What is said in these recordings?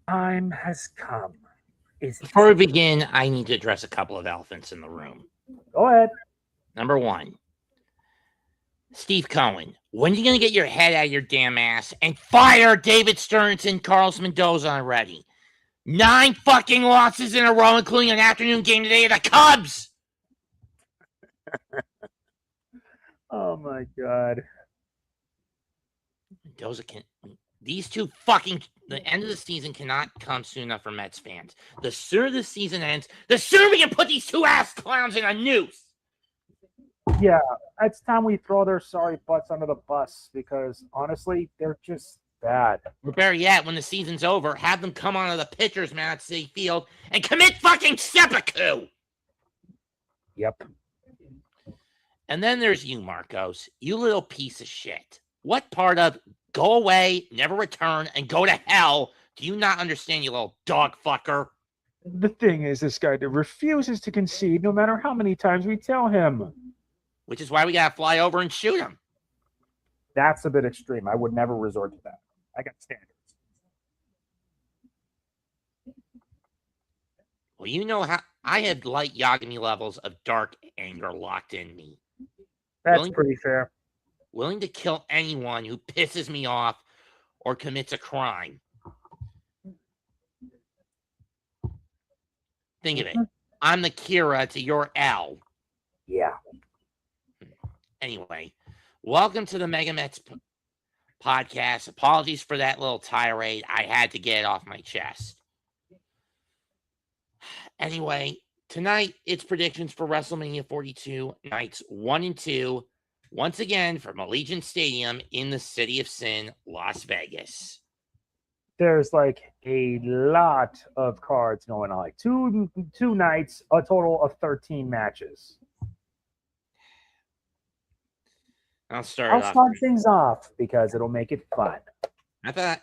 time has come. Before we begin, I need to address a couple of elephants in the room. Go ahead. Number one, Steve Cohen, when are you going to get your head out of your damn ass and fire David Stearns and Carlos Mendoza already? 9 fucking losses in a row, including an afternoon game today at the Cubs. Oh my God. Mendoza can. These two fucking. The end of the season cannot come soon enough for Mets fans. The sooner the season ends, the sooner we can put these two ass clowns in a noose. Yeah, it's time we throw their sorry butts under the bus because honestly, they're just bad. Or better yet, when the season's over, have them come onto the pitcher's mound at Citi Field and commit fucking seppuku. Yep. And then there's you, Marcos. You little piece of shit. What part of go away, never return, and go to hell do you not understand, you little dog fucker? The thing is, this guy refuses to concede no matter how many times we tell him. Which is why we gotta fly over and shoot him. That's a bit extreme. I would never resort to that. I got standards. Well, you know how I had light Yagami levels of dark anger locked in me. That's pretty fair. Willing to kill anyone who pisses me off or commits a crime. Think of it. I'm the Kira to your L. Yeah. Anyway, welcome to the MegaMets podcast. Apologies for that little tirade. I had to get it off my chest. Anyway, tonight it's predictions for WrestleMania 42, nights 1 and 2. Once again, from Allegiant Stadium in the City of Sin, Las Vegas. There's like a lot of cards going on, like two nights, a total of 13 matches. I'll start things off because it'll make it fun. I thought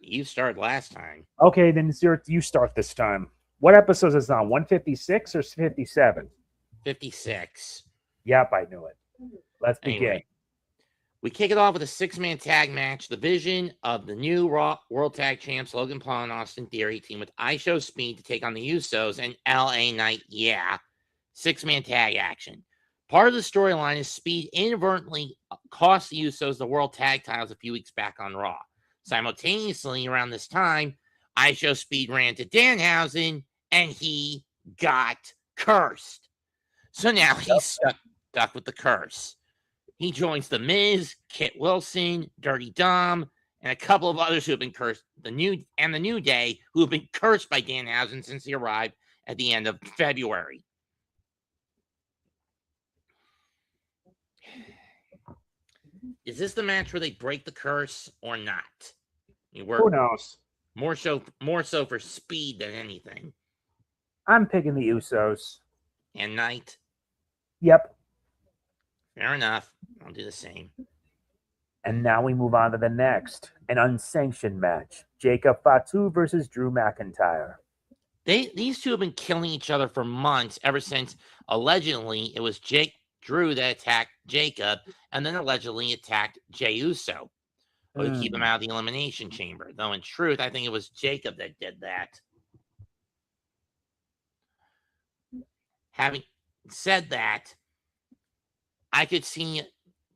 you started last time. Okay, then you start this time. What episode is this on? 156 or 57? 56. Yep, I knew it. Let's begin. Anyway, we kick it off with a 6-man tag match. The vision of the new Raw World Tag Champs, Logan Paul and Austin Theory, team with IShowSpeed to take on the Usos and LA Knight. Yeah, 6-man tag action. Part of the storyline is Speed inadvertently cost the Usos the World Tag titles a few weeks back on Raw. Simultaneously, around this time, IShowSpeed ran to Danhausen and he got cursed. So now he's stuck with the curse. He joins The Miz, Kit Wilson, Dirty Dom, and a couple of others who have been cursed. The New Day, who have been cursed by Danhausen since he arrived at the end of February. Is this the match where they break the curse or not? Who knows? More so for Speed than anything. I'm picking the Usos. And Knight? Yep. Fair enough. I'll do the same. And now we move on to the next. An unsanctioned match. Jacob Fatu versus Drew McIntyre. These two have been killing each other for months, ever since allegedly it was Drew that attacked Jacob and then allegedly attacked Jey Uso to keep him out of the Elimination Chamber. Though in truth, I think it was Jacob that did that. Having said that, I could see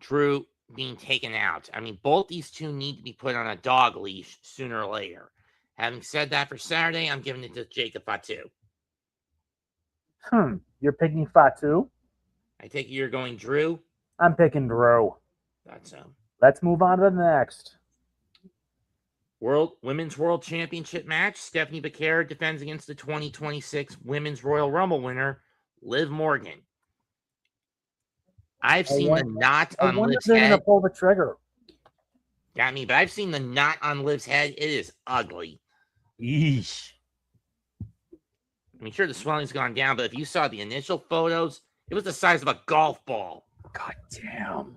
Drew being taken out. I mean, both these two need to be put on a dog leash sooner or later. Having said that, for Saturday, I'm giving it to Jacob Fatu. You're picking Fatu? I take it you're going Drew? I'm picking Drew. Thought so. Let's move on to the next. Women's World Championship match. Stephanie Vaquer defends against the 2026 Women's Royal Rumble winner, Liv Morgan. I've seen the knot on Liv's head. To pull the trigger. Got me, but I've seen the knot on Liv's head. It is ugly. Yeesh. I mean, sure, the swelling's gone down, but if you saw the initial photos, it was the size of a golf ball. God damn.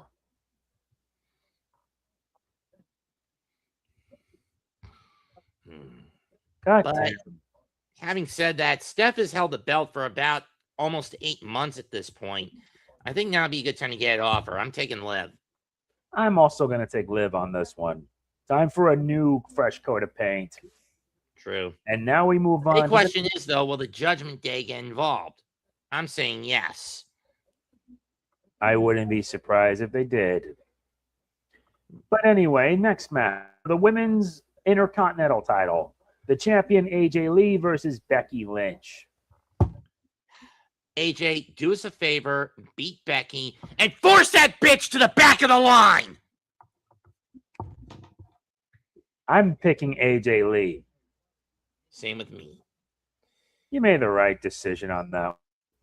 God damn. Having said that, Steph has held the belt for about almost 8 months at this point. I think now would be a good time to get it off her. I'm taking Liv. I'm also going to take Liv on this one. Time for a new fresh coat of paint. True. And now we move on. The question is, though, will the Judgment Day get involved? I'm saying yes. I wouldn't be surprised if they did. But anyway, next match. The women's Intercontinental title. The champion AJ Lee versus Becky Lynch. AJ, do us a favor, beat Becky, and force that bitch to the back of the line. I'm picking AJ Lee. Same with me. You made the right decision on that.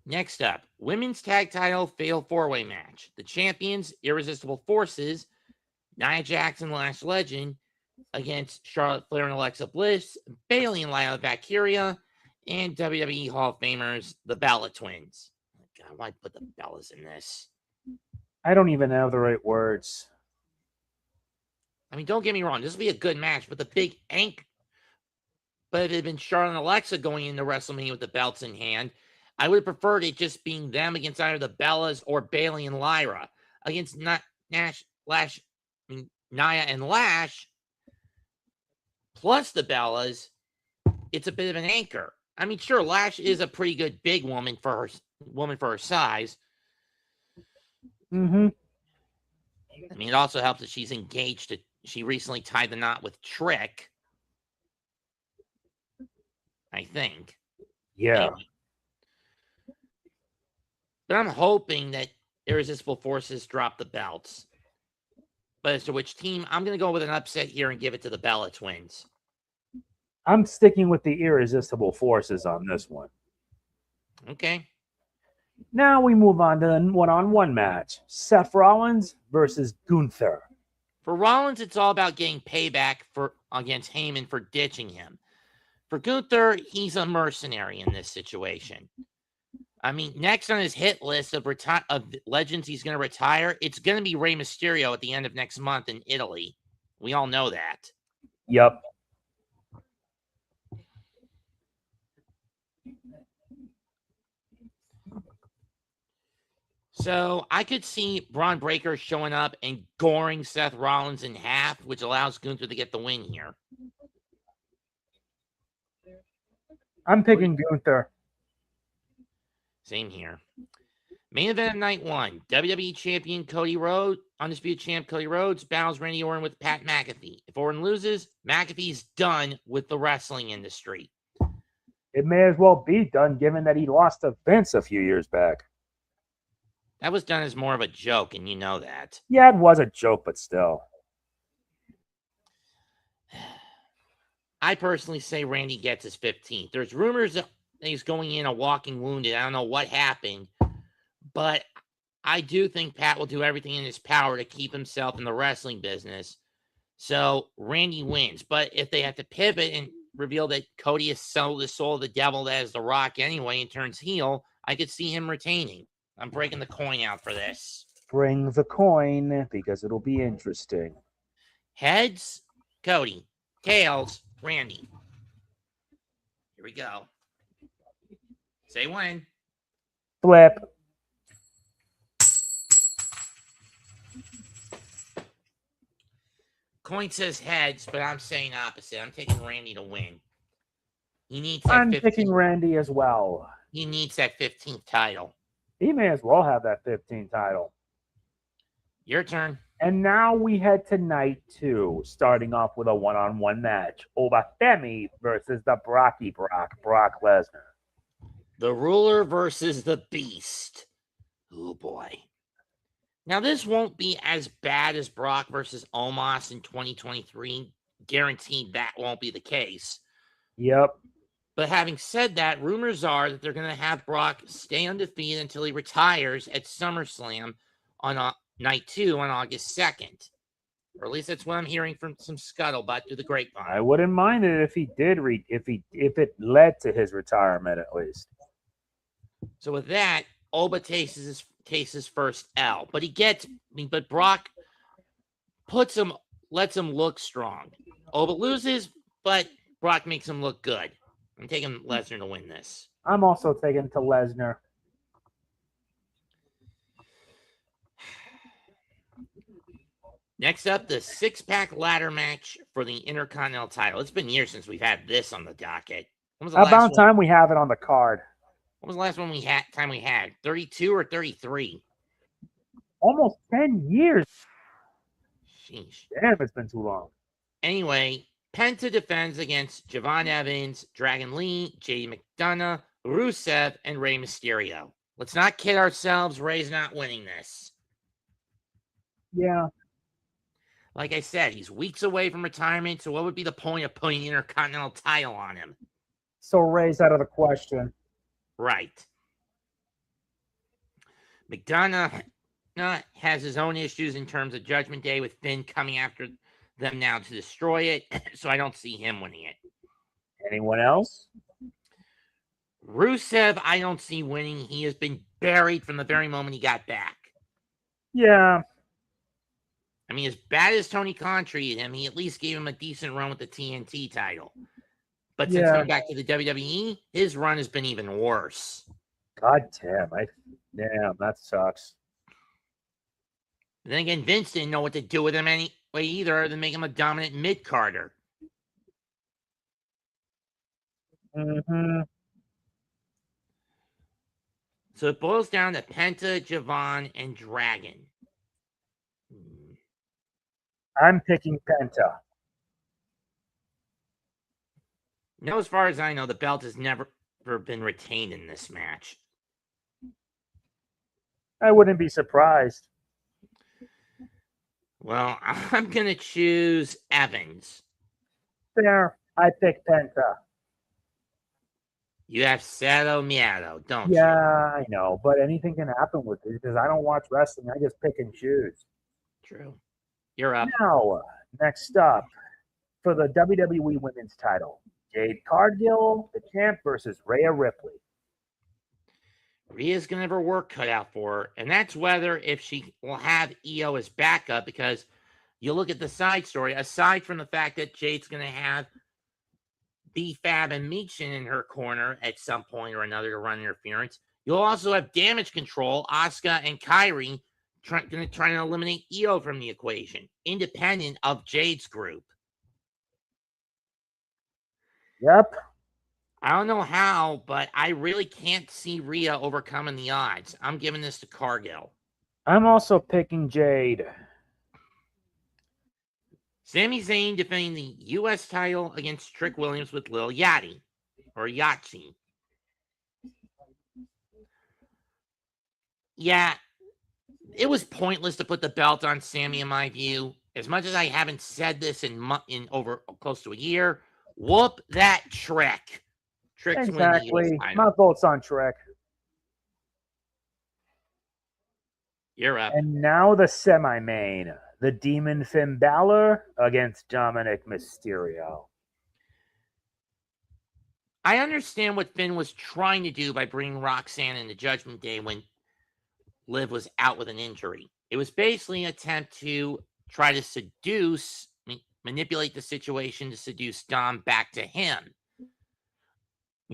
Next up, women's tag title fatal four-way match. The champions, Irresistible Forces, Nia Jax and Lash Legend against Charlotte Flair and Alexa Bliss, Bayley and Lyra Vaquer, and WWE Hall of Famers, the Bella Twins. God, why put the Bellas in this? I don't even have the right words. I mean, don't get me wrong. This would be a good match, but the big But if it had been Charlotte and Alexa going into WrestleMania with the belts in hand, I would have preferred it just being them against either the Bellas or Bayley and Lyra. Against Nia and Lash, plus the Bellas, it's a bit of an anchor. I mean, sure, Lash is a pretty good big woman for her size. Mm-hmm. I mean, it also helps that she's engaged. She recently tied the knot with Trick, I think. Yeah. Maybe. But I'm hoping that Irresistible Forces drop the belts. But as to which team, I'm going to go with an upset here and give it to the Bella Twins. I'm sticking with the Irresistible Forces on this one. Okay. Now we move on to the one-on-one match. Seth Rollins versus Gunther. For Rollins, it's all about getting payback against Heyman for ditching him. For Gunther, he's a mercenary in this situation. I mean, next on his hit list of legends he's going to retire, it's going to be Rey Mysterio at the end of next month in Italy. We all know that. Yep. So I could see Braun Breaker showing up and goring Seth Rollins in half, which allows Gunther to get the win here. I'm picking Gunther. Same here. Main event of night one. WWE Champion Cody Rhodes, Undisputed Champ Cody Rhodes, battles Randy Orton with Pat McAfee. If Orton loses, McAfee's done with the wrestling industry. It may as well be done given that he lost to Vince a few years back. That was done as more of a joke, and you know that. Yeah, it was a joke, but still. I personally say Randy gets his 15th. There's rumors that he's going in a walking wounded. I don't know what happened, but I do think Pat will do everything in his power to keep himself in the wrestling business. So Randy wins. But if they have to pivot and reveal that Cody has sold the soul of the devil that is The Rock anyway and turns heel, I could see him retaining. I'm breaking the coin out for this. Bring the coin because it'll be interesting. Heads, Cody. Tails, Randy. Here we go. Say when. Flip. Coin says heads, but I'm saying opposite. I'm taking Randy to win. He needs I'm picking Randy as well. He needs that 15th title. He may as well have that 15th title. Your turn. And now we head to night two, starting off with a one-on-one match. Obafemi versus the Brock Lesnar. The Ruler versus the Beast. Oh, boy. Now, this won't be as bad as Brock versus Omos in 2023. Guaranteed that won't be the case. Yep. But having said that, rumors are that they're going to have Brock stay undefeated until he retires at SummerSlam on night 2 on August 2nd. Or at least that's what I'm hearing from some scuttlebutt through the grapevine. I wouldn't mind it if he did if it led to his retirement at least. So with that, Oba takes his first L. But Brock lets him look strong. Oba loses, but Brock makes him look good. I'm taking Lesnar to win this. I'm also taking to Lesnar. Next up, the six-pack ladder match for the Intercontinental title. It's been years since we've had this on the docket. When was the last About one? time we have it on the card. When was the last one we had? 32 or 33? Almost 10 years. Sheesh. Damn, it's been too long. Anyway, Penta defends against Javon Evans, Dragon Lee, JD McDonough, Rusev, and Rey Mysterio. Let's not kid ourselves. Rey's not winning this. Yeah. Like I said, he's weeks away from retirement, so what would be the point of putting the Intercontinental title on him? So Rey's out of the question. Right. McDonough has his own issues in terms of Judgment Day with Finn coming after them now to destroy it, so I don't see him winning it. Anyone else? Rusev, I don't see winning. He has been buried from the very moment he got back. Yeah. I mean, as bad as Tony Khan treated him, he at least gave him a decent run with the TNT title. But since coming back to the WWE, his run has been even worse. God damn. Damn, that sucks. But then again, Vince didn't know what to do with him anyway either, other than make him a dominant mid-carder. Mm-hmm. So it boils down to Penta, Javon, and Dragon. I'm picking Penta. No, as far as I know, the belt has never been retained in this match. I wouldn't be surprised. Well, I'm going to choose Evans. Fair. I pick Penta. You have Cero Miedo, don't you? Yeah, I know. But anything can happen with this because I don't watch wrestling. I just pick and choose. True. You're up. Now, next up, for the WWE Women's title, Jade Cargill, the champ, versus Rhea Ripley. Rhea's going to have her work cut out for her, and that's whether if she will have Io as backup, because you look at the side story, aside from the fact that Jade's going to have B-Fab and Michin in her corner at some point or another to run interference, you'll also have Damage Control, Asuka and Kairi, going to try to eliminate Io from the equation, independent of Jade's group. Yep. I don't know how, but I really can't see Rhea overcoming the odds. I'm giving this to Cargill. I'm also picking Jade. Sami Zayn defending the U.S. title against Trick Williams with Lil Yachty, or Yahtzee. Yeah, it was pointless to put the belt on Sami, in my view. As much as I haven't said this in over close to a year, whoop that Trick. Trick's exactly. My vote's on Trick. You're up. And now the semi-main. The Demon Finn Balor against Dominic Mysterio. I understand what Finn was trying to do by bringing Roxanne into Judgment Day when Liv was out with an injury. It was basically an attempt to try to manipulate the situation to seduce Dom back to him.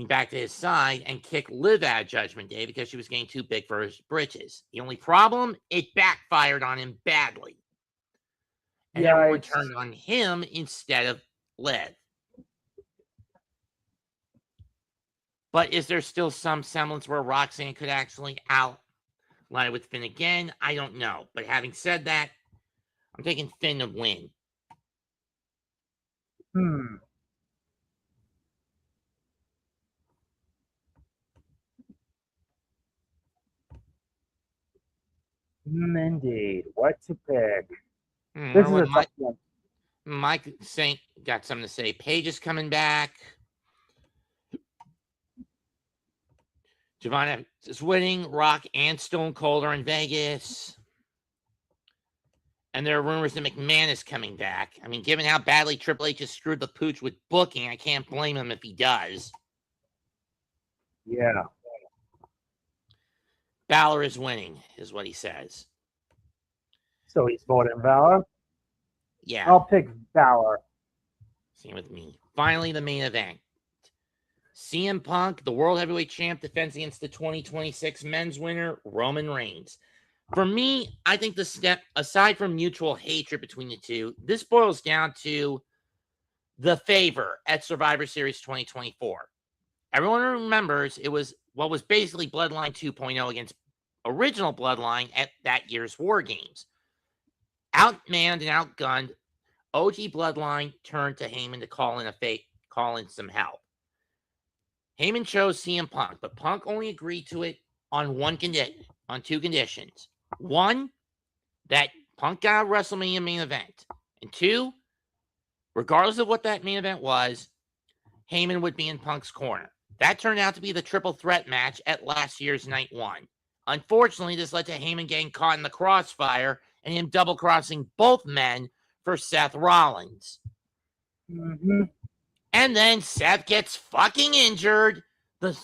Back to his side and kick Liv out of Judgment Day because she was getting too big for his britches. The only problem, it backfired on him badly. And everyone turned on him instead of Liv. But is there still some semblance where Roxanne could actually outline with Finn again? I don't know. But having said that, I'm taking Finn to win. Indeed. What to pick? This is a tough one. Mike Saint got something to say. Paige is coming back. Javon is winning. Rock and Stone Cold are in Vegas. And there are rumors that McMahon is coming back. I mean, given how badly Triple H has screwed the pooch with booking, I can't blame him if he does. Yeah. Balor is winning, is what he says. So he's voting Balor? Yeah. I'll pick Balor. Same with me. Finally, the main event. CM Punk, the World Heavyweight Champ, defends against the 2026 men's winner, Roman Reigns. For me, I think the step, aside from mutual hatred between the two, this boils down to the favor at Survivor Series 2024. Everyone remembers it was what was basically Bloodline 2.0 against original Bloodline at that year's War Games. Outmanned and outgunned, OG Bloodline turned to Heyman to call in some help. Heyman chose CM Punk, but Punk only agreed to it on two conditions. One, that Punk got a WrestleMania main event. And two, regardless of what that main event was, Heyman would be in Punk's corner. That turned out to be the triple threat match at last year's Night 1. Unfortunately, this led to Heyman getting caught in the crossfire and him double-crossing both men for Seth Rollins. Mm-hmm. And then Seth gets fucking injured. The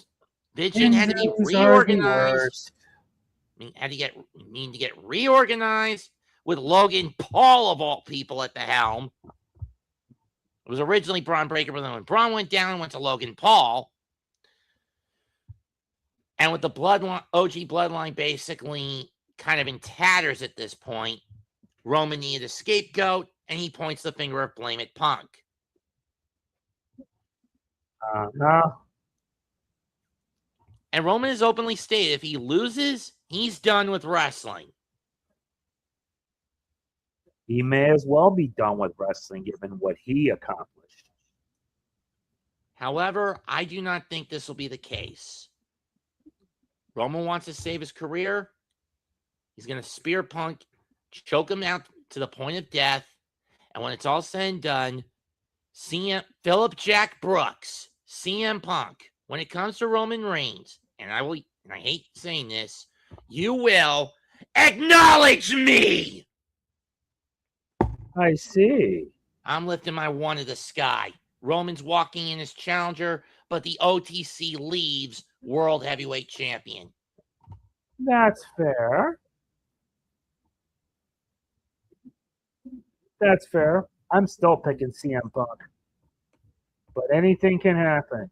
division had to be reorganized. Had to get reorganized with Logan Paul, of all people, at the helm. It was originally Braun Breaker, but then when Braun went down, went to Logan Paul. And with the OG Bloodline basically kind of in tatters at this point, Roman needed a scapegoat, and he points the finger of blame at Punk. No. And Roman has openly stated if he loses, he's done with wrestling. He may as well be done with wrestling given what he accomplished. However, I do not think this will be the case. Roman wants to save his career. He's going to spear Punk, choke him out to the point of death. And when it's all said and done, Philip Jack Brooks, CM Punk, when it comes to Roman Reigns, and I hate saying this, you will acknowledge me. I see. I'm lifting my one to the sky. Roman's walking in as challenger, but the OTC leaves World Heavyweight Champion. That's fair. That's fair. I'm still picking CM Punk. But anything can happen.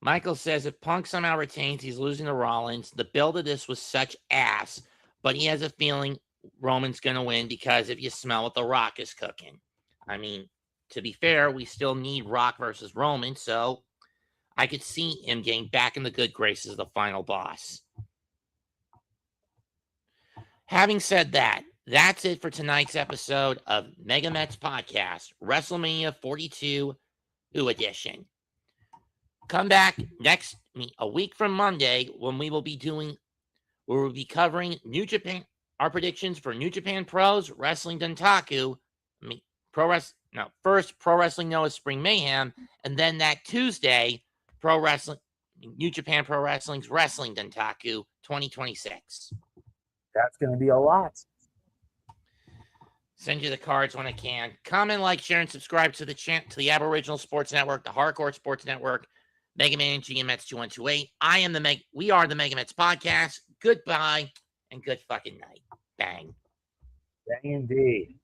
Michael says if Punk somehow retains, he's losing to Rollins. The build of this was such ass, but he has a feeling Roman's going to win because if you smell what The Rock is cooking. I mean, to be fair, we still need Rock versus Roman, so I could see him getting back in the good graces of the final boss. Having said that, that's it for tonight's episode of MegaMets Podcast, WrestleMania 42 edition. Come back a week from Monday when we will be covering New Japan, our predictions for New Japan Pros, Wrestling Dontaku, first Pro Wrestling Noah's Spring Mayhem, and then that Tuesday, New Japan Pro Wrestling's Wrestling Dontaku 2026. That's going to be a lot. Send you the cards when I can. Comment, like, share, and subscribe to the Aboriginal Sports Network, the Hardcore Sports Network, Mega Man, GMX 2128. We are the MegaMets Podcast. Goodbye and good fucking night. Bang. Bang indeed.